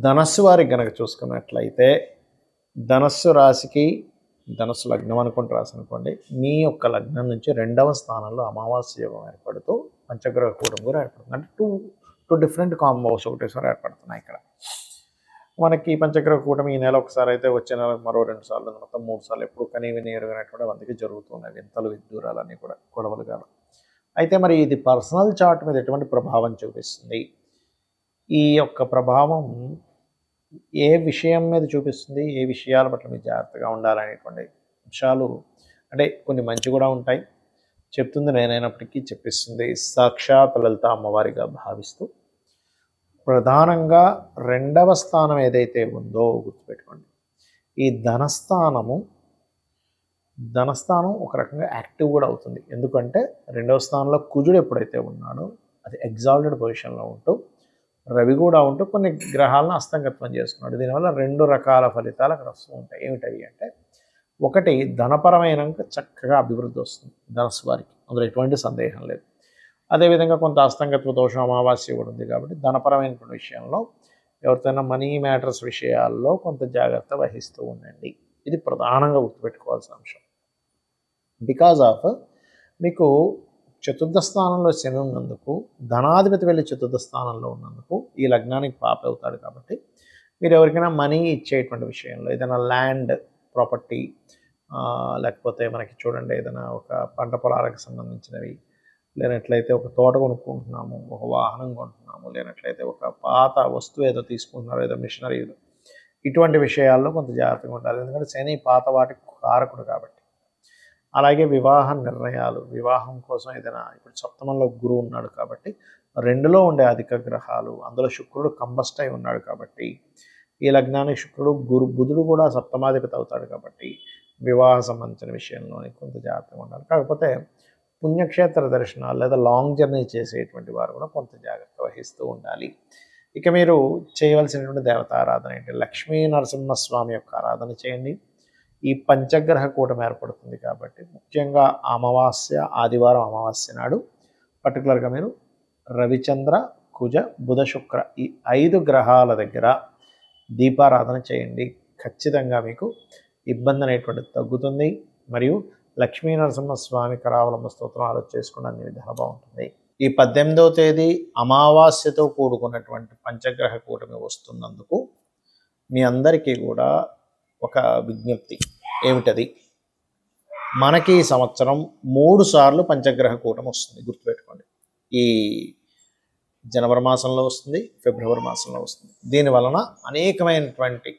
ధనస్సు వారికి గనక చూసుకున్నట్లయితే ధనస్సు రాశికి ధనస్సు లగ్నం అనుకుంటూ రాసనుకోండి, మీ యొక్క లగ్నం నుంచి 2వ స్థానంలో అమావాస్య యోగం ఏర్పడుతూ పంచగ్రహ కూటమి కూడా ఏర్పడుతుంది. అంటే టూ డిఫరెంట్ కాంబోస్ ఒకటేసారి ఏర్పడుతున్నాయి ఇక్కడ. మనకి పంచగ్రహ కూటమి ఈ నెల ఒకసారి అయితే, వచ్చే నెల మరో 2 సార్లు, మొత్తం 3 సార్లు ఎప్పుడు కనీవిని ఎరుగనటువంటి అందుకే జరుగుతున్నాయి వింతలు విడ్డూరాలన్నీ కూడా గొడవలుగా. అయితే మరి ఇది పర్సనల్ చార్ట్ మీద ఎటువంటి ప్రభావం చూపిస్తుంది, ఈ యొక్క ప్రభావం ఏ విషయం మీద చూపిస్తుంది, ఏ విషయాల పట్ల మీరు జాగ్రత్తగా ఉండాలనేటువంటి అంశాలు, అంటే కొన్ని మంచి కూడా ఉంటాయి, చెప్తుంది నేనైనప్పటికీ చెప్పిస్తుంది సాక్షాత్ లలిత అమ్మవారిగా భావిస్తూ. ప్రధానంగా 2వ స్థానం ఏదైతే ఉందో గుర్తుపెట్టుకోండి, ఈ ధనస్థానం ఒక రకంగా యాక్టివ్ కూడా అవుతుంది. ఎందుకంటే 2వ స్థానంలో కుజుడు ఎప్పుడైతే ఉన్నాడో అది ఎగ్జాల్టెడ్ పొజిషన్లో ఉంటూ, రవి కూడా ఉంటూ కొన్ని గ్రహాలను అస్తంగత్వం చేసుకున్నాడు. దీనివల్ల 2 రకాల ఫలితాలు అక్కడ వస్తూ ఉంటాయి. ఏమిటవి అంటే, ఒకటి ధనపరమైన చక్కగా అభివృద్ధి వస్తుంది ధనస్సు వారికి, అందులో ఎటువంటి సందేహం లేదు. అదేవిధంగా కొంత అస్తంగత్వ దోషం అమావాస్య కూడా ఉంది కాబట్టి ధనపరమైనటువంటి విషయంలో ఎవరితోనైనా మనీ మ్యాటర్స్ విషయాల్లో కొంత జాగ్రత్త వహిస్తూ ఉండండి. ఇది ప్రధానంగా గుర్తుపెట్టుకోవాల్సిన అంశం. బికాజ్ ఆఫ్ మీకు చతుర్థ స్థానంలో శని ఉన్నందుకు, ధనాధిపతి వెళ్ళి చతుర్థ స్థానంలో ఉన్నందుకు ఈ లగ్నానికి పాప అవుతాడు. కాబట్టి మీరు ఎవరికైనా మనీ ఇచ్చేటువంటి విషయంలో, ఏదైనా ల్యాండ్ ప్రాపర్టీ, లేకపోతే మనకి చూడండి ఏదైనా ఒక పంట పొలాలకు సంబంధించినవి, లేనట్లయితే ఒక తోట కొనుక్కుంటున్నాము, ఒక వాహనం కొంటున్నాము, లేనట్లయితే ఒక పాత వస్తువు ఏదో తీసుకుంటున్నారు, ఏదో మిషనరీ, ఇటువంటి విషయాల్లో కొంత జాగ్రత్తగా ఉండాలి. ఎందుకంటే శని పాత వాటికి కారకుడు కాబట్టి. అలాగే వివాహ నిర్ణయాలు, వివాహం కోసం ఏదైనా, ఇప్పుడు సప్తమంలో గురువు ఉన్నాడు కాబట్టి 2లో ఉండే అధిక గ్రహాలు, అందులో శుక్రుడు కంబస్ట్ అయి ఉన్నాడు కాబట్టి, ఈ లగ్నానికి శుక్రుడు బుధుడు కూడా సప్తమాధిపతి అవుతాడు కాబట్టి వివాహ సంబంధించిన విషయంలోని కొంత జాగ్రత్తగా ఉండాలి. కాకపోతే పుణ్యక్షేత్ర దర్శనాలు లేదా లాంగ్ జర్నీ చేసేటువంటి వారు కూడా కొంత జాగ్రత్త వహిస్తూ ఉండాలి. ఇక మీరు చేయవలసినటువంటి దేవతారాధన ఏంటి, లక్ష్మీ నరసింహస్వామి యొక్క ఆరాధన చేయండి. ఈ పంచగ్రహ కూటమి ఏర్పడుతుంది కాబట్టి ముఖ్యంగా అమావాస్య, ఆదివారం అమావాస్య నాడు పర్టికులర్గా మీరు రవిచంద్ర, కుజ, బుధ, శుక్ర ఈ 5 గ్రహాల దగ్గర దీపారాధన చేయండి. ఖచ్చితంగా మీకు ఇబ్బంది అనేటువంటిది తగ్గుతుంది. మరియు లక్ష్మీ నరసింహస్వామి కరావలంబ స్తోత్రం ఆలోచన చేసుకుని అన్ని విధాలు బాగుంటుంది. ఈ 18వ తేదీ అమావాస్యతో కూడుకున్నటువంటి పంచగ్రహ కూటమి వస్తున్నందుకు మీ అందరికీ కూడా ఒక విజ్ఞప్తి. ఏమిటది, మనకి ఈ సంవత్సరం 3 సార్లు పంచగ్రహ కూటమి వస్తుంది. గుర్తుపెట్టుకోండి, ఈ జనవరి మాసంలో వస్తుంది, ఫిబ్రవరి మాసంలో వస్తుంది. దీనివలన అనేకమైనటువంటి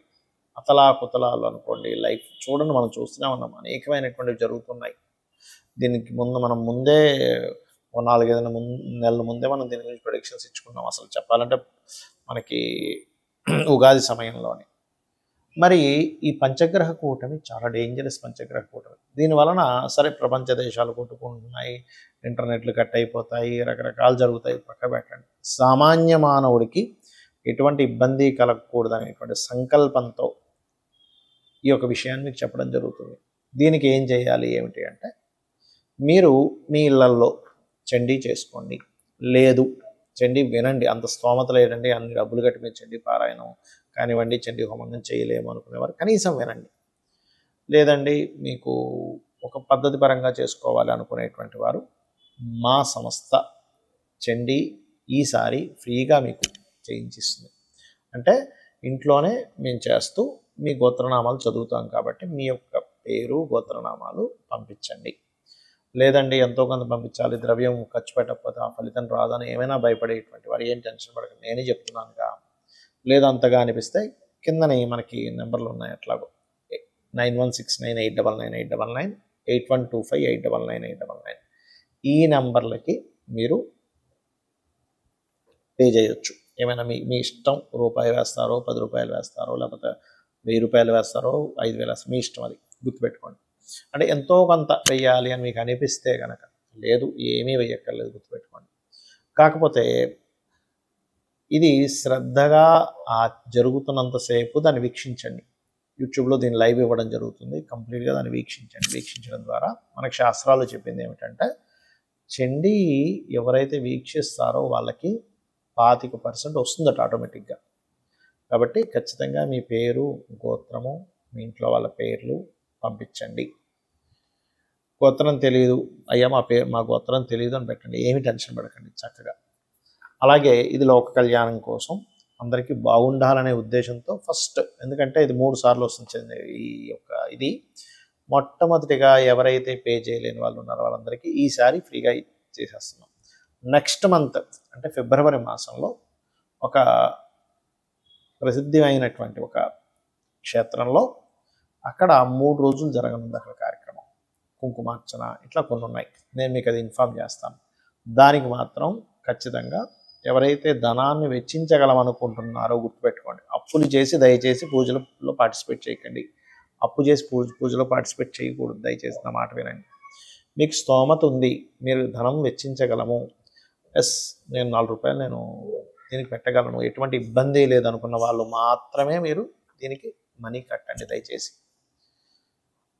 అతలాకుతలాలు అనుకోండి, లైఫ్ చూడండి, మనం చూస్తూనే ఉన్నాం, అనేకమైనటువంటివి జరుగుతున్నాయి. దీనికి మనం ముందే 4-5 నెలల ముందే మనం దీని గురించి ప్రొడిక్షన్స్ ఇచ్చుకున్నాం. అసలు చెప్పాలంటే మనకి ఉగాది సమయంలోనే. మరి ఈ పంచగ్రహ కూటమి చాలా డేంజరస్ పంచగ్రహ కూటమి. దీనివలన సరే ప్రపంచ దేశాలు కొట్టుకుంటున్నాయి, ఇంటర్నెట్లు కట్ అయిపోతాయి, రకరకాలు జరుగుతాయి, పక్క పెట్టండి. సామాన్య మానవుడికి ఎటువంటి ఇబ్బంది కలగకూడదు అనేటువంటి సంకల్పంతో ఈ యొక్క విషయాన్ని మీకు చెప్పడం జరుగుతుంది. దీనికి ఏం చేయాలి ఏమిటి అంటే, మీరు మీ ఇళ్లల్లో చండీ చేసుకోండి. లేదు చండీ వినండి, అంత స్తోమత లేదండి, అన్ని డబ్బులు కట్టి మీరు చండీ పారాయణం కానివ్వండి, చండీ హోమం చేయలేము అనుకునేవారు కనీసం వినండి. లేదండి మీకు ఒక పద్ధతి పరంగా చేసుకోవాలి అనుకునేటువంటి వారు, మా సంస్థ చండీ ఈసారి ఫ్రీగా మీకు చేయించిస్తుంది. అంటే ఇంట్లోనే మేము చేస్తూ మీ గోత్రనామాలు చదువుతాం కాబట్టి మీ యొక్క పేరు, గోత్రనామాలు పంపించండి. లేదండి ఎంతో కొంత పంపించాలి, ద్రవ్యం ఖర్చు పెట్టకపోతే ఆ ఫలితం రాదని ఏమైనా భయపడేటువంటి వారు ఏం టెన్షన్ పడకండి, నేనే చెప్తున్నానుగా. లేదు అంతగా అనిపిస్తే కిందని మనకి నెంబర్లు ఉన్నాయి, అట్లాగో 9169899899, 8125899899 ఈ నెంబర్లకి మీరు పే చేయొచ్చు. ఏమైనా మీ ఇష్టం, రూపాయి వేస్తారో, 10 రూపాయలు వేస్తారో, లేకపోతే 1000 రూపాయలు వేస్తారో, 5000 వేస్తారో, మీ ఇష్టం. అది గుర్తుపెట్టుకోండి. అంటే ఎంతో కొంత వెయ్యాలి అని మీకు అనిపిస్తే కనుక, లేదు ఏమీ వెయ్యక్కర్లేదు, గుర్తుపెట్టుకోండి. కాకపోతే ఇది శ్రద్ధగా జరుగుతున్నంతసేపు దాన్ని వీక్షించండి. యూట్యూబ్లో దీన్ని లైవ్ ఇవ్వడం జరుగుతుంది, కంప్లీట్గా దాన్ని వీక్షించండి. వీక్షించడం ద్వారా మనకు శాస్త్రాలు చెప్పింది ఏమిటంటే, చండీ ఎవరైతే వీక్షిస్తారో వాళ్ళకి 25% వస్తుందట ఆటోమేటిక్గా. కాబట్టి ఖచ్చితంగా మీ పేరు, గోత్రము, మీ ఇంట్లో వాళ్ళ పేర్లు పంపించండి. గోత్రం తెలియదు, అయ్యా మా గోత్రం తెలియదు అని పెట్టండి, ఏమి టెన్షన్ పడకండి చక్కగా. అలాగే ఇది లోక కళ్యాణం కోసం అందరికీ బాగుండాలనే ఉద్దేశంతో ఫస్ట్, ఎందుకంటే ఇది 3 సార్లు వస్తుంది ఈ యొక్క ఇది. మొట్టమొదటిగా ఎవరైతే పే చేయలేని వాళ్ళు ఉన్నారో వాళ్ళందరికీ ఈసారి ఫ్రీగా చేసేస్తున్నాం. నెక్స్ట్ మంత్ అంటే ఫిబ్రవరి మాసంలో ఒక ప్రసిద్ధి అయినటువంటి ఒక క్షేత్రంలో అక్కడ 3 రోజులు జరగనుంది అక్కడ కార్యక్రమం. కుంకుమార్చన ఇట్లా కొన్ని ఉన్నాయి, నేను మీకు అది ఇన్ఫామ్ చేస్తాను. దానికి మాత్రం ఖచ్చితంగా ఎవరైతే ధనాన్ని వెచ్చించగలమనుకుంటున్నారో గుర్తుపెట్టుకోండి. అప్పులు చేసి దయచేసి పూజలో పార్టిసిపేట్ చేయకండి. అప్పు చేసి పూజలో పార్టిసిపేట్ చేయకూడదు, దయచేసి నా మాట వినండి. మీకు స్తోమత ఉంది, మీరు ధనం వెచ్చించగలము, ఎస్ నేను 4 రూపాయలు నేను దీనికి పెట్టగలను, ఎటువంటి ఇబ్బంది లేదనుకున్న వాళ్ళు మాత్రమే మీరు దీనికి మనీ కట్టండి దయచేసి.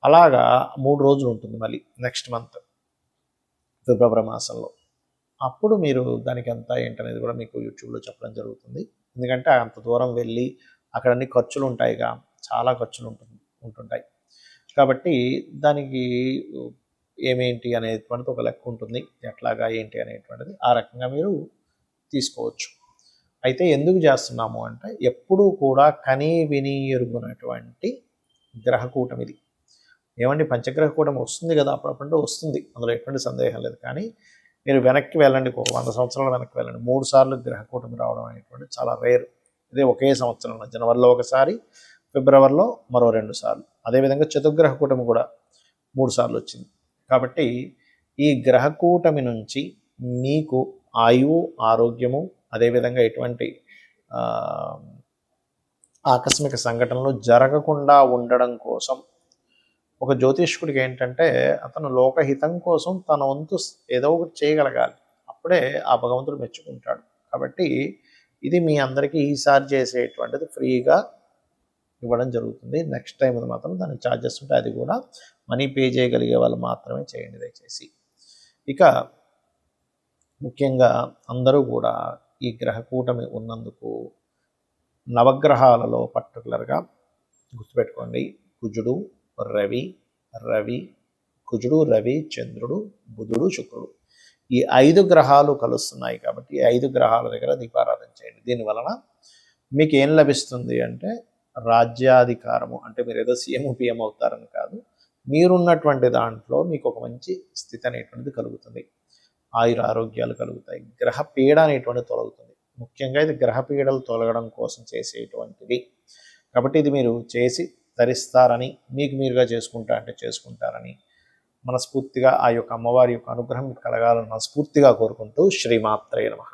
అలాగా 3 రోజులు ఉంటుంది మళ్ళీ నెక్స్ట్ మంత్ ఫిబ్రవరి మాసంలో. అప్పుడు మీరు దానికి ఎంత ఏంటనేది కూడా మీకు యూట్యూబ్లో చెప్పడం జరుగుతుంది. ఎందుకంటే అంత దూరం వెళ్ళి అక్కడ అన్ని ఖర్చులు ఉంటాయిగా, చాలా ఖర్చులు ఉంటుంటాయి. కాబట్టి దానికి ఏమేంటి అనేటువంటిది ఒక లెక్క ఉంటుంది, ఎట్లాగా ఏంటి అనేటువంటిది ఆ రకంగా మీరు తీసుకోవచ్చు. అయితే ఎందుకు చేస్తున్నాము అంటే ఎప్పుడూ కూడా కనీ విని ఎరుగునటువంటి గ్రహకూటమి ఇది. ఏమండి పంచగ్రహ కూటమి వస్తుంది కదా, అప్పుడప్పుడు వస్తుంది, అందులో ఎటువంటి సందేహం లేదు. కానీ మీరు వెనక్కి వెళ్ళండి, ఒక 100 సంవత్సరాల వెనక్కి వెళ్ళండి, 3 సార్లు గ్రహకూటమి రావడం అనేటువంటి చాలా రేర్. ఇదే ఒకే సంవత్సరంలో జనవరిలో ఒకసారి, ఫిబ్రవరిలో మరో 2 సార్లు, అదేవిధంగా చతుర్గ్రహ కూటమి కూడా 3 సార్లు వచ్చింది. కాబట్టి ఈ గ్రహకూటమి నుంచి మీకు ఆయువు, ఆరోగ్యము, అదేవిధంగా ఎటువంటి ఆకస్మిక సంఘటనలు జరగకుండా ఉండడం కోసం ఒక జ్యోతిష్కుడికి ఏంటంటే అతను లోకహితం కోసం తన వంతు ఏదో ఒకటి చేయగలగాలి, అప్పుడే ఆ భగవంతుడు మెచ్చుకుంటాడు. కాబట్టి ఇది మీ అందరికీ ఈసారి చేసేటువంటిది ఫ్రీగా ఇవ్వడం జరుగుతుంది. నెక్స్ట్ టైం అది మాత్రం దానికి ఛార్జెస్ ఉంటాయి, అది కూడా మనీ పే చేయగలిగే వాళ్ళు మాత్రమే చేయండి దయచేసి. ఇక ముఖ్యంగా అందరూ కూడా ఈ గ్రహకూటమి ఉన్నందుకు నవగ్రహాలలో పర్టికులర్గా గుర్తుపెట్టుకోండి, కుజుడు, కుజుడు, రవి, చంద్రుడు, బుధుడు, శుక్రుడు, ఈ 5 గ్రహాలు కలుస్తున్నాయి. కాబట్టి ఈ 5 గ్రహాల దగ్గర దీపారాధన చేయండి. దీనివలన మీకు ఏం లభిస్తుంది అంటే రాజ్యాధికారము, అంటే మీరు ఏదో సీఎం పిఎం అవుతారని కాదు, మీరున్నటువంటి దాంట్లో మీకు ఒక మంచి స్థితి అనేటువంటిది కలుగుతుంది, ఆయుర ఆరోగ్యాలు కలుగుతాయి, గ్రహ పీడ అనేటువంటిది తొలగుతుంది. ముఖ్యంగా ఇది గ్రహ పీడలు తొలగడం కోసం చేసేటువంటిది. కాబట్టి ఇది మీరు చేసి ధరిస్తారని, మీకు మీరుగా చేసుకుంటారని మనస్ఫూర్తిగా ఆ యొక్క అమ్మవారి యొక్క అనుగ్రహం మీకు కలగాలని మనస్ఫూర్తిగా కోరుకుంటూ శ్రీమాత్రే నమః.